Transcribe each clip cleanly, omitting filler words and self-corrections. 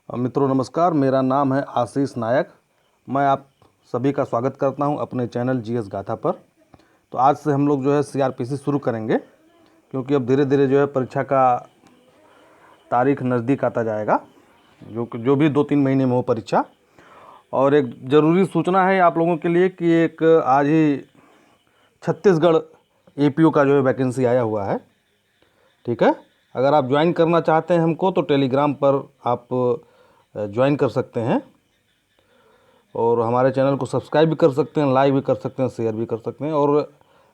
मित्रों नमस्कार, मेरा नाम है आशीष नायक। मैं आप सभी का स्वागत करता हूं अपने चैनल जीएस गाथा पर। तो आज से हम लोग जो है सीआरपीसी शुरू करेंगे, क्योंकि अब धीरे धीरे जो है परीक्षा का तारीख नज़दीक आता जाएगा, जो भी 2-3 महीने में हो परीक्षा। और एक ज़रूरी सूचना है आप लोगों के लिए कि एक आज ही छत्तीसगढ़ एपीओ का जो है वैकेंसी आया हुआ है। ठीक है, अगर आप ज्वाइन करना चाहते हैं हमको तो टेलीग्राम पर आप ज्वाइन कर सकते हैं और हमारे चैनल को सब्सक्राइब भी कर सकते हैं, लाइक भी कर सकते हैं, शेयर भी कर सकते हैं और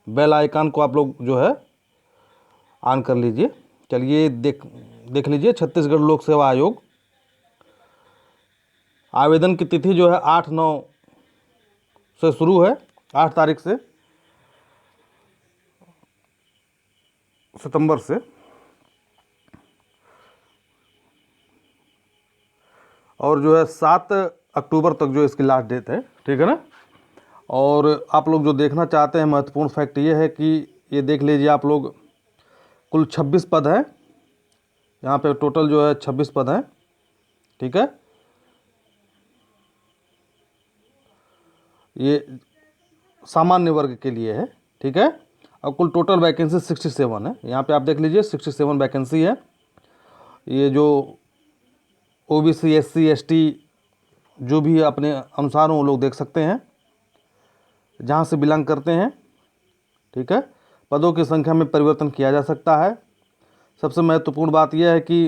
बेल आइकन को आप लोग जो है ऑन कर लीजिए। चलिए देख लीजिए, छत्तीसगढ़ लोक सेवा आयोग आवेदन की तिथि जो है 8-9 से शुरू है, 8 तारीख से सितंबर से, और जो है 7 अक्टूबर तक जो इसकी लास्ट डेट है। ठीक है ना। और आप लोग जो देखना चाहते हैं, महत्वपूर्ण फैक्ट ये है कि ये देख लीजिए आप लोग, कुल 26 पद हैं यहाँ पे, टोटल जो है 26 पद हैं। ठीक है, ये सामान्य वर्ग के लिए है। ठीक है, और कुल टोटल वैकेंसी 67 है। यहाँ पे आप देख लीजिए 67 वैकेंसी है। ये जो ओबीसी एससी एसटी जो भी अपने अनुसार वो लोग देख सकते हैं जहाँ से बिलोंग करते हैं। ठीक है, पदों की संख्या में परिवर्तन किया जा सकता है। सबसे महत्वपूर्ण बात यह है कि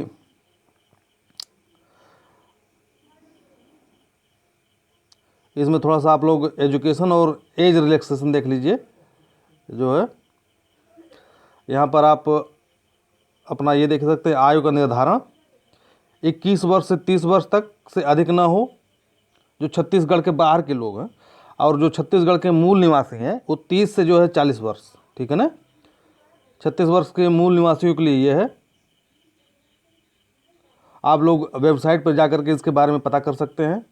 इसमें थोड़ा सा आप लोग एजुकेशन और एज रिलैक्सेशन देख लीजिए। जो है यहाँ पर आप अपना ये देख सकते हैं, आयु का निर्धारण 21 वर्ष से 30 वर्ष तक से अधिक ना हो जो छत्तीसगढ़ के बाहर के लोग हैं, और जो छत्तीसगढ़ के मूल निवासी हैं वो 30 से जो है 40 वर्ष। ठीक है ना, 36 वर्ष के मूल निवासियों के लिए ये है। आप लोग वेबसाइट पर जाकर के इसके बारे में पता कर सकते हैं।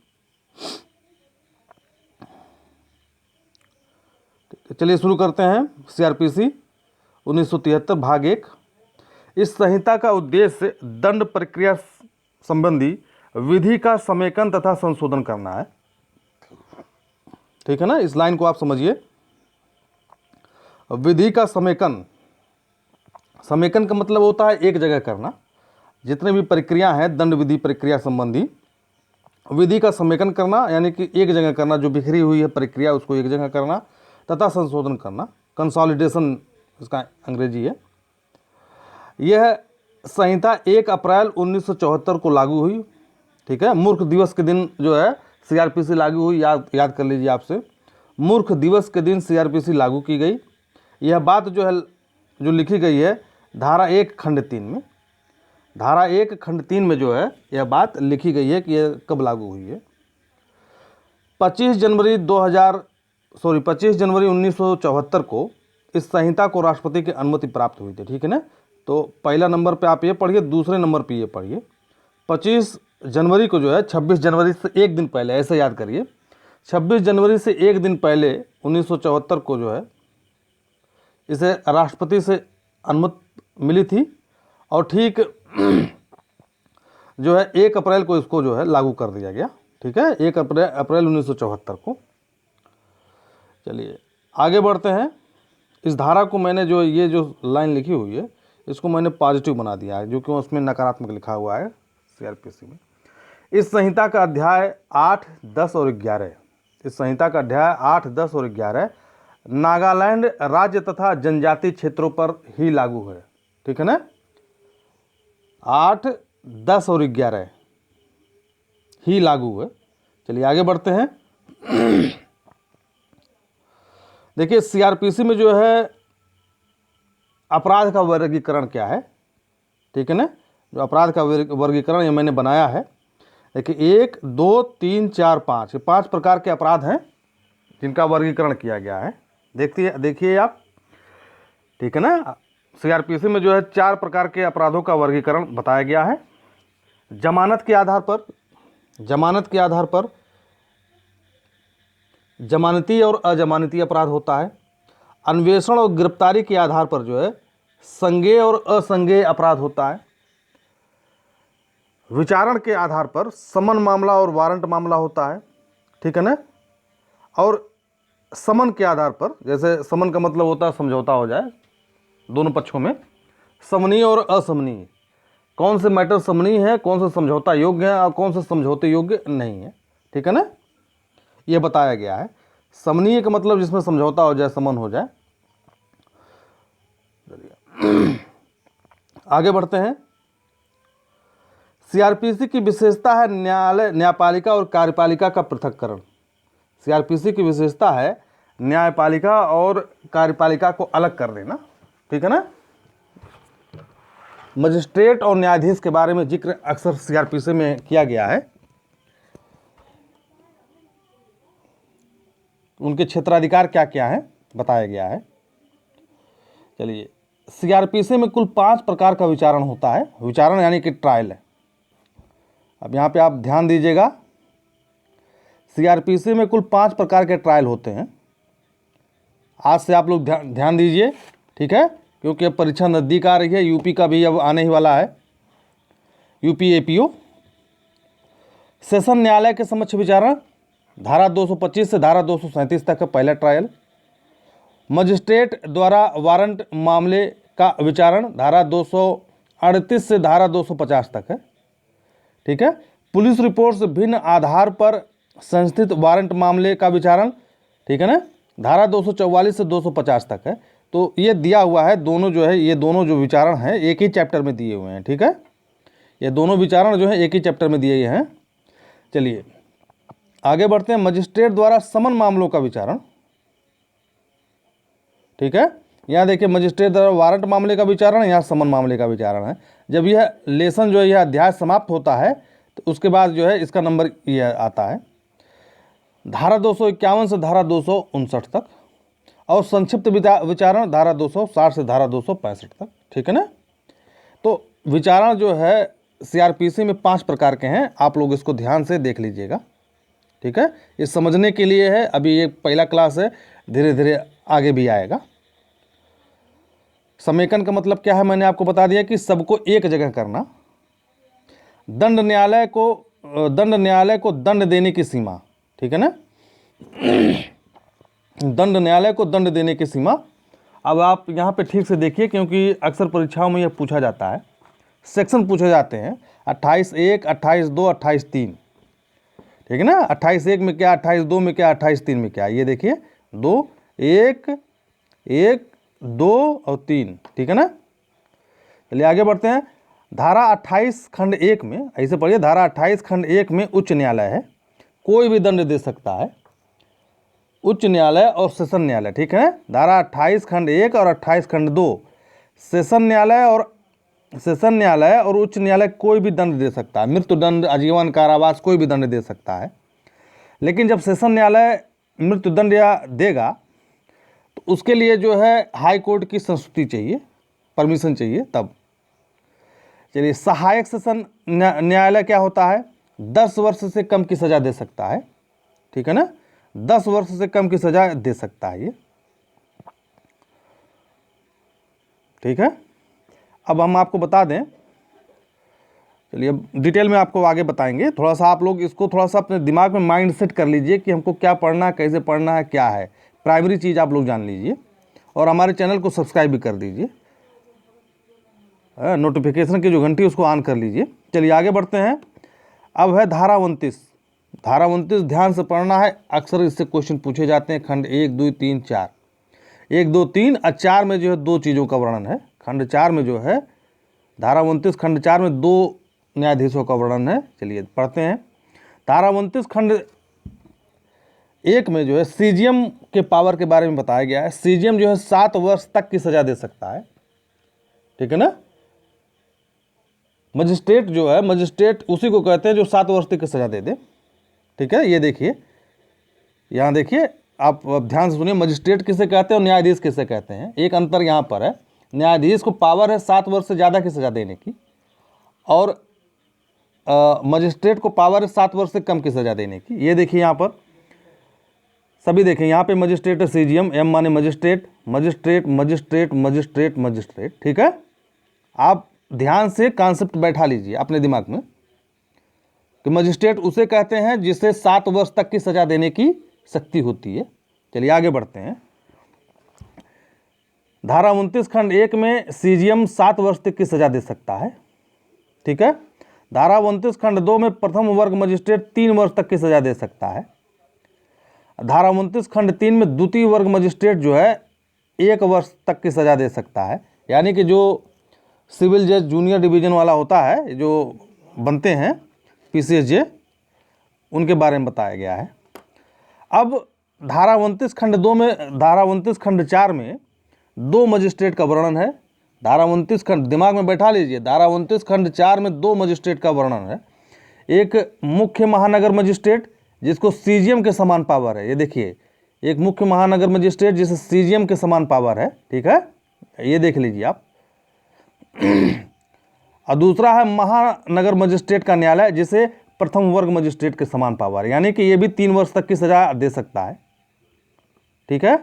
चलिए शुरू करते हैं। सीआरपीसी 1973 भाग 1। इस संहिता का उद्देश्य दंड प्रक्रिया संबंधी विधि का समेकन तथा संशोधन करना है। ठीक है ना, इस लाइन को आप समझिए। विधि का समेकन, समेकन का मतलब होता है एक जगह करना। जितने भी प्रक्रिया हैं दंड विधि प्रक्रिया संबंधी, विधि का समेकन करना यानी कि एक जगह करना, जो बिखरी हुई है प्रक्रिया उसको एक जगह करना, तथा संशोधन करना, कंसोलिडेशन इसका अंग्रेजी है। यह संहिता 1 अप्रैल 1974 को लागू हुई। ठीक है, मूर्ख दिवस के दिन जो है सीआरपीसी लागू हुई। याद कर लीजिए आपसे, मूर्ख दिवस के दिन सीआरपीसी लागू की गई। यह बात जो है जो लिखी गई है धारा 1 खंड 3 में, धारा 1 खंड 3 में जो है यह बात लिखी गई है कि यह कब लागू हुई है। 25 जनवरी 1974 को इस संहिता को राष्ट्रपति की अनुमति प्राप्त हुई थी। ठीक है ना, तो पहला नंबर पे आप ये पढ़िए, दूसरे नंबर पे ये पढ़िए। 25 जनवरी को जो है, 26 जनवरी से एक दिन पहले, ऐसे याद करिए, 26 जनवरी से एक दिन पहले 1974 को जो है इसे राष्ट्रपति से अनुमति मिली थी, और ठीक जो है 1 अप्रैल को इसको जो है लागू कर दिया गया। ठीक है, 1 अप्रैल 1974 को। चलिए आगे बढ़ते हैं। इस धारा को मैंने जो ये जो लाइन लिखी हुई है इसको मैंने पॉजिटिव बना दिया है, जो कि उसमें नकारात्मक लिखा हुआ है सीआरपीसी में। इस संहिता का अध्याय 8, 10 और 11, इस संहिता का अध्याय 8, 10 और 11 नागालैंड राज्य तथा जनजाति क्षेत्रों पर ही लागू है। ठीक है ना, 8, 10 और 11 ही लागू है। चलिए आगे बढ़ते हैं। देखिए सीआरपीसी में जो है अपराध का वर्गीकरण क्या है। ठीक है ना, जो अपराध का वर्गीकरण ये मैंने बनाया है। देखिए 1, 2, 3, 4, 5, ये 5 प्रकार के अपराध हैं जिनका वर्गीकरण किया गया है। देखिए आप। ठीक है ना, सीआरपीसी में जो है 4 प्रकार के अपराधों का वर्गीकरण बताया गया है। जमानत के आधार पर, जमानती और अजमानती अपराध होता है। अन्वेषण और गिरफ्तारी के आधार पर जो है संज्ञेय और असंज्ञेय अपराध होता है। विचारण के आधार पर समन मामला और वारंट मामला होता है, ठीक है ना। और समन के आधार पर, जैसे समन का मतलब होता है समझौता हो जाए दोनों पक्षों में, समनीय और असमनीय, कौन से मैटर समनीय है, कौन से समझौता योग्य है और कौन से समझौते योग्य नहीं है, ठीक है ना, ये बताया गया है। समनीय का मतलब जिसमें समझौता हो जाए, समन हो जाए। आगे बढ़ते हैं। सीआरपीसी की विशेषता है न्यायालय, न्यायपालिका और कार्यपालिका का पृथक्करण। सीआरपीसी की विशेषता है न्यायपालिका और कार्यपालिका को अलग कर देना, ठीक है ना। मजिस्ट्रेट और न्यायाधीश के बारे में जिक्र अक्सर सीआरपीसी में किया गया है। उनके क्षेत्राधिकार क्या क्या है बताया गया है। चलिए, सीआरपीसी में कुल 5 प्रकार का विचारण होता है। विचारण यानी कि ट्रायल है। अब यहाँ पे आप ध्यान दीजिएगा, सीआरपीसी में कुल 5 प्रकार के ट्रायल होते हैं। आज से आप लोग ध्यान दीजिए, ठीक है, क्योंकि अब परीक्षा नज़दीक आ रही है। यूपी का भी अब आने ही वाला है, यूपी एपीओ। सेशन न्यायालय के समक्ष विचारण धारा 225 से धारा 237 तक है पहला ट्रायल। मजिस्ट्रेट द्वारा वारंट मामले का विचारण धारा 238 से धारा 250 तक है, ठीक है। पुलिस रिपोर्ट से भिन्न आधार पर संस्थित वारंट मामले का विचारण, ठीक है ना, धारा 244 से 250 तक है। तो ये दिया हुआ है, दोनों जो है, ये दोनों जो विचारण हैं एक ही चैप्टर में दिए हुए हैं, ठीक है। ये दोनों विचारण जो है एक ही चैप्टर में दिए हैं। चलिए आगे बढ़ते हैं। मजिस्ट्रेट द्वारा समन मामलों का विचारण, ठीक है। यहाँ देखिए, मजिस्ट्रेट द्वारा वारंट मामले का विचारण, यहाँ समन मामले का विचारण है। जब यह लेसन जो है, यह अध्याय समाप्त होता है तो उसके बाद जो है इसका नंबर यह आता है धारा 251 से धारा 259 तक, और संक्षिप्त विचारण धारा 260 से धारा 265 तक, ठीक है ना। तो विचारण जो है सीआरपीसी में 5 प्रकार के हैं। आप लोग इसको ध्यान से देख लीजिएगा, ठीक है। ये समझने के लिए है, अभी ये पहला क्लास है, धीरे धीरे आगे भी आएगा। समेकन का मतलब क्या है, मैंने आपको बता दिया कि सबको एक जगह करना। दंड न्यायालय को दंड देने की सीमा, ठीक है ना। दंड न्यायालय को दंड देने की सीमा। अब आप यहाँ पे ठीक से देखिए, क्योंकि अक्सर परीक्षाओं में यह पूछा जाता है, सेक्शन पूछे जाते हैं 28(1), 28(2), 28(3), ठीक है ना। 28(1) में क्या, 28(2) में क्या, 28(3) में क्या, ये देखिए 2, 1, 1, 2 और 3, ठीक है ना। चलिए आगे बढ़ते हैं। धारा 28 खंड 1 में, ऐसे पढ़िए, धारा 28 खंड 1 में उच्च न्यायालय है, कोई भी दंड दे सकता है। उच्च न्यायालय और सेशन न्यायालय, ठीक है। धारा 28 खंड 1 और 28 खंड 2, सेशन न्यायालय और उच्च न्यायालय कोई भी दंड दे सकता है। मृत्यु दंड, आजीवन कारावास, कोई भी दंड दे सकता है। लेकिन जब सेशन न्यायालय मृत्यु दंड या देगा तो उसके लिए जो है हाई कोर्ट की संस्तुति चाहिए, परमिशन चाहिए तब। चलिए, सहायक सेशन न्यायालय क्या होता है, 10 वर्ष से कम की सजा दे सकता है, ठीक है ना। 10 वर्ष से कम की सजा दे सकता है ये, ठीक है। अब हम आपको बता दें, चलिए अब डिटेल में आपको आगे बताएंगे। थोड़ा सा आप लोग इसको थोड़ा सा अपने दिमाग में माइंड सेट कर लीजिए कि हमको क्या पढ़ना है, कैसे पढ़ना है, क्या है। प्राइमरी चीज़ आप लोग जान लीजिए और हमारे चैनल को सब्सक्राइब भी कर दीजिए, नोटिफिकेशन की जो घंटी उसको ऑन कर लीजिए। चलिए आगे बढ़ते हैं। अब है धारा 29। धारा 29 ध्यान से पढ़ना है, अक्सर इससे क्वेश्चन पूछे जाते हैं। खंड 1, 2, 3, 4, 1, 2, 3 और 4 में जो है 2 चीज़ों का वर्णन है। खंड 4 में जो है, धारा 29 खंड 4 में 2 न्यायाधीशों का वर्णन है। चलिए पढ़ते हैं। धारा 29 खंड 1 में जो है सीजीएम के पावर के बारे में बताया गया है। सीजीएम जो है 7 वर्ष तक की सजा दे सकता है, ठीक है ना। मजिस्ट्रेट जो है, मजिस्ट्रेट उसी को कहते हैं जो 7 वर्ष तक की सजा दे दे, ठीक है। ये देखिए, यहाँ देखिए, आप ध्यान से सुनिए, मजिस्ट्रेट किसे कहते हैं और न्यायाधीश किसे कहते हैं, एक अंतर यहाँ पर है। न्यायाधीश को पावर है 7 वर्ष से ज़्यादा की सजा देने की, और मजिस्ट्रेट को पावर है 7 वर्ष से कम की सजा देने की। ये देखिए यहाँ पर सभी देखें, यहाँ पे मजिस्ट्रेट है, सीजीएम, एम माने magistrate, magistrate, magistrate, magistrate, magistrate, ठीक है। आप ध्यान से कॉन्सेप्ट बैठा लीजिए अपने दिमाग में, कि मजिस्ट्रेट उसे कहते हैं जिसे 7 वर्ष तक की सजा देने की शक्ति होती है। चलिए आगे बढ़ते हैं। धारा 29 खंड 1 में सीजीएम 7 वर्ष तक की सजा दे सकता है, ठीक है। धारा 29 खंड 2 में प्रथम वर्ग मजिस्ट्रेट 3 वर्ष तक की सजा दे सकता है। धारा 29 खंड 3 में द्वितीय वर्ग मजिस्ट्रेट जो है 1 वर्ष तक की सजा दे सकता है। यानी कि जो सिविल जज जूनियर डिवीजन वाला होता है, जो बनते हैं पीसीएस, उनके बारे में बताया गया है। अब धारा 29 खंड 2 में, धारा 29 खंड 4 में 2 मजिस्ट्रेट का वर्णन है। धारा 29 खंड, दिमाग में बैठा लीजिए, धारा 29 खंड 4 में 2 मजिस्ट्रेट का वर्णन है। एक मुख्य महानगर मजिस्ट्रेट जिसको सीजीएम के समान पावर है, ये देखिए, एक मुख्य महानगर मजिस्ट्रेट जिसे सीजीएम के समान पावर है, ठीक है, ये देख लीजिए आप। और दूसरा है महानगर मजिस्ट्रेट का न्यायालय जिसे प्रथम वर्ग मजिस्ट्रेट के समान पावर है, यानी कि ये भी 3 वर्ष तक की सजा दे सकता है, ठीक है।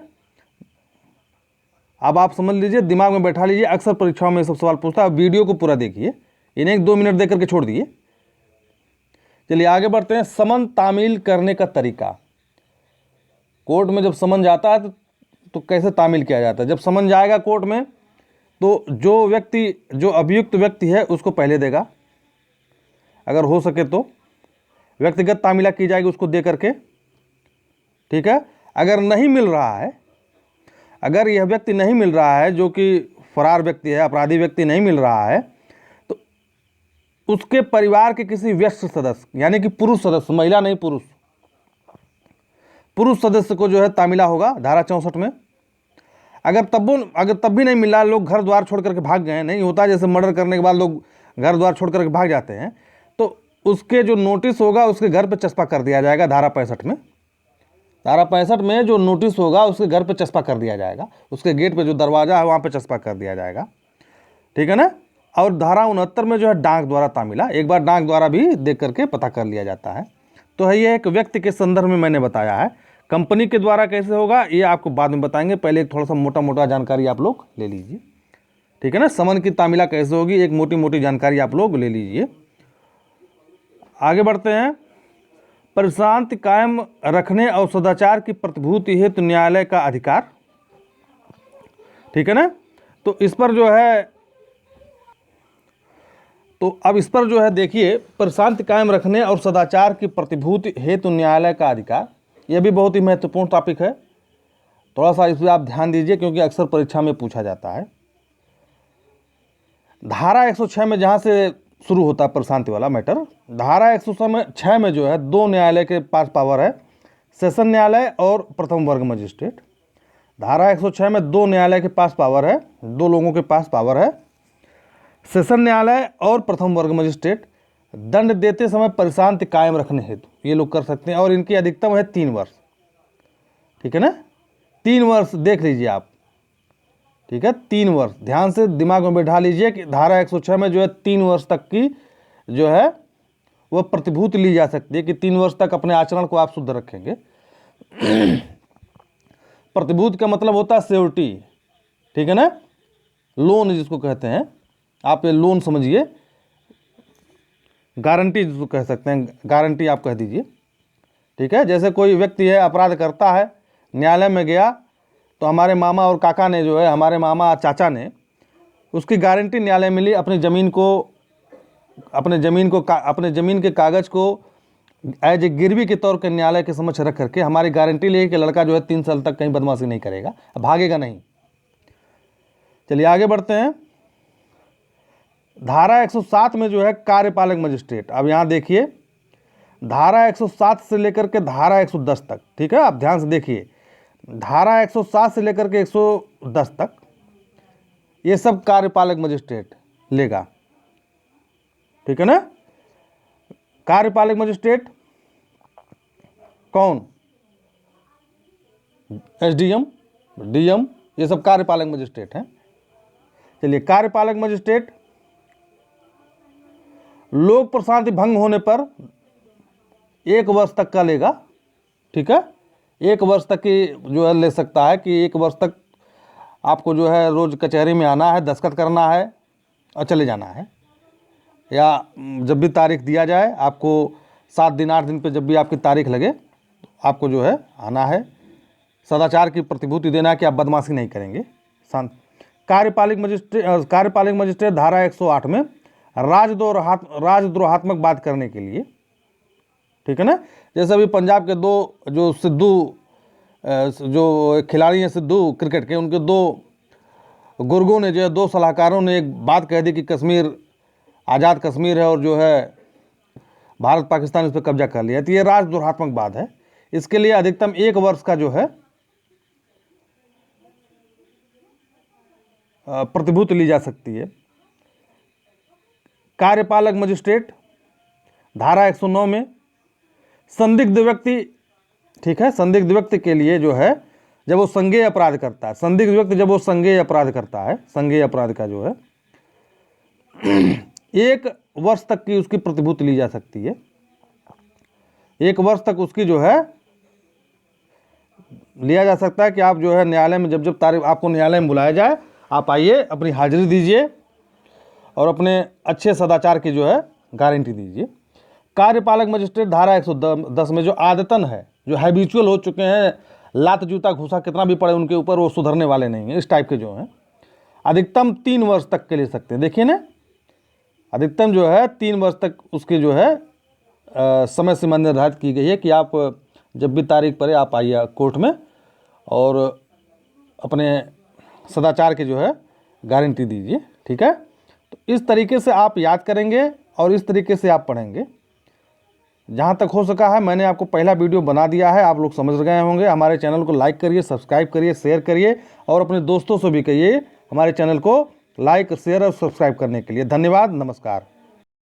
अब आप समझ लीजिए, दिमाग में बैठा लीजिए, अक्सर परीक्षाओं में सब सवाल पूछता है। वीडियो को पूरा देखिए, इन्हें 1-2 मिनट देकर के छोड़ दिए। चलिए आगे बढ़ते हैं। समन तामील करने का तरीका। कोर्ट में जब समन जाता है तो कैसे तामील किया जाता है। जब समन जाएगा कोर्ट में तो जो व्यक्ति, जो अभियुक्त व्यक्ति है उसको पहले देगा, अगर हो सके तो व्यक्तिगत तामीला की जाएगी उसको दे करके, ठीक है। अगर नहीं मिल रहा है, अगर यह व्यक्ति नहीं मिल रहा है, जो कि फरार व्यक्ति है, अपराधी व्यक्ति नहीं मिल रहा है, तो उसके परिवार के किसी व्यस्त सदस्य, यानी कि पुरुष सदस्य, महिला नहीं पुरुष, पुरुष सदस्य को जो है तामीला होगा धारा 64 में। अगर तब भी नहीं मिला, लोग घर द्वार छोड़ करके भाग गए, नहीं होता जैसे मर्डर करने के बाद लोग घर द्वार छोड़ करके भाग जाते हैं, तो उसके जो नोटिस होगा उसके घर पे चस्पा कर दिया जाएगा। धारा 65 में, धारा 65 में जो नोटिस होगा उसके घर पे चस्पा कर दिया जाएगा, उसके गेट पे जो दरवाजा है वहाँ पे चस्पा कर दिया जाएगा, ठीक है ना। और धारा 69 में जो है डाक द्वारा तामीला, एक बार डाक द्वारा भी देख करके पता कर लिया जाता है। तो है ये एक व्यक्ति के संदर्भ में मैंने बताया है। कंपनी के द्वारा कैसे होगा ये आपको बाद में बताएंगे, पहले एक थोड़ा सा मोटा मोटा जानकारी आप लोग ले लीजिए, ठीक है ना। समन की तामीला कैसे होगी, एक मोटी मोटी जानकारी आप लोग ले लीजिए। आगे बढ़ते हैं। प्रशांति कायम रखने और सदाचार की प्रतिभूति हेतु न्यायालय का अधिकार, ठीक है ना। तो इस पर जो है, तो अब इस पर जो है देखिए, प्रशांति कायम रखने और सदाचार की प्रतिभूति हेतु न्यायालय का अधिकार, यह भी बहुत ही महत्वपूर्ण टॉपिक है। थोड़ा सा इस पर आप ध्यान दीजिए क्योंकि अक्सर परीक्षा में पूछा जाता है। धारा 106 में जहाँ से शुरू होता है प्रशांति वाला मैटर, धारा 106 में जो है 2 न्यायालय के पास पावर है, सेशन न्यायालय और प्रथम वर्ग मजिस्ट्रेट। धारा 106 में 2 न्यायालय के पास पावर है, 2 लोगों के पास पावर है, सेशन न्यायालय और प्रथम वर्ग मजिस्ट्रेट। दंड देते समय प्रशांति कायम रखने हेतु ये लोग कर सकते हैं, और इनकी अधिकतम है 3 वर्ष, ठीक है ना। 3 वर्ष देख लीजिए आप, ठीक है, 3 वर्ष ध्यान से दिमाग में बैठा लीजिए कि धारा 106 में जो है 3 वर्ष तक की जो है वह प्रतिभूति ली जा सकती है कि 3 वर्ष तक अपने आचरण को आप शुद्ध रखेंगे। प्रतिभूति का मतलब होता है सिक्योरिटी, ठीक है ना, लोन जिसको कहते हैं, आप ये लोन समझिए, गारंटी जिसको कह सकते हैं, गारंटी आप कह दीजिए, ठीक है। जैसे कोई व्यक्ति है अपराध करता है, न्यायालय में गया तो हमारे मामा और काका ने जो है, हमारे मामा चाचा ने उसकी गारंटी न्यायालय में ली, अपनी ज़मीन के कागज़ को एज ए गिरवी के तौर पर न्यायालय के समक्ष रख करके हमारी गारंटी ली कि लड़का जो है 3 साल तक कहीं बदमाशी नहीं करेगा, भागेगा नहीं। चलिए आगे बढ़ते हैं। धारा 107 में जो है कार्यपालक मजिस्ट्रेट, अब यहाँ देखिए धारा 107 से लेकर के धारा 110 तक, ठीक है, आप ध्यान से देखिए, धारा 107 से लेकर के 110 तक ये सब कार्यपालक मजिस्ट्रेट लेगा, ठीक है ना। कार्यपालक मजिस्ट्रेट कौन, एसडीएम, डीएम, ये सब कार्यपालक मजिस्ट्रेट हैं। चलिए, कार्यपालक मजिस्ट्रेट लोक प्रशांति भंग होने पर 1 वर्ष तक का लेगा, ठीक है, 1 वर्ष तक की जो है ले सकता है कि 1 वर्ष तक आपको जो है रोज़ कचहरी में आना है, दस्तखत करना है और चले जाना है, या जब भी तारीख दिया जाए आपको 7 दिन 8 दिन पे जब भी आपकी तारीख लगे तो आपको जो है आना है, सदाचार की प्रतिभूति देना है कि आप बदमाशी नहीं करेंगे। शांत। कार्यपालिक मजिस्ट्रेट धारा 108 में राजद्रोहात्मक बात करने के लिए, ठीक है ना। जैसे अभी पंजाब के 2 जो सिद्धू जो खिलाड़ी हैं सिद्धू क्रिकेट के, उनके 2 गुर्गों ने जो है 2 सलाहकारों ने एक बात कह दी कि कश्मीर आज़ाद कश्मीर है और जो है भारत पाकिस्तान इस पर कब्जा कर लिया। तो ये राजद्रोहात्मक बात है। इसके लिए अधिकतम 1 वर्ष का जो है प्रतिभूति ली जा सकती है। कार्यपालक मजिस्ट्रेट धारा 109 में संदिग्ध व्यक्ति, ठीक है, संदिग्ध व्यक्ति के लिए जो है जब वो संज्ञेय अपराध करता है, संदिग्ध व्यक्ति जब वो संज्ञेय अपराध करता है, संज्ञेय अपराध का जो है 1 वर्ष तक की उसकी प्रतिभूति ली जा सकती है। 1 वर्ष तक उसकी जो है लिया जा सकता है कि आप जो है न्यायालय में जब तारीख आपको न्यायालय में बुलाया जाए, आप आइए, अपनी हाजिरी दीजिए और अपने अच्छे सदाचार की जो है गारंटी दीजिए। कार्यपालक मजिस्ट्रेट धारा 110 में जो आदतन है, जो हैबिचुअल हो चुके हैं, लात जूता घूसा कितना भी पड़े उनके ऊपर वो सुधरने वाले नहीं हैं, इस टाइप के जो हैं, अधिकतम 3 वर्ष तक के ले सकते हैं। देखिए ना, अधिकतम जो है 3 वर्ष तक उसकी जो है समय सीमा निर्धारित की गई है कि आप जब भी तारीख पड़े आप आइए कोर्ट में और अपने सदाचार की जो है गारंटी दीजिए, ठीक है। तो इस तरीके से आप याद करेंगे और इस तरीके से आप पढ़ेंगे। जहाँ तक हो सका है मैंने आपको पहला वीडियो बना दिया है, आप लोग समझ गए होंगे। हमारे चैनल को लाइक करिए, सब्सक्राइब करिए, शेयर करिए और अपने दोस्तों से भी कहिए हमारे चैनल को लाइक, शेयर और सब्सक्राइब करने के लिए। धन्यवाद, नमस्कार।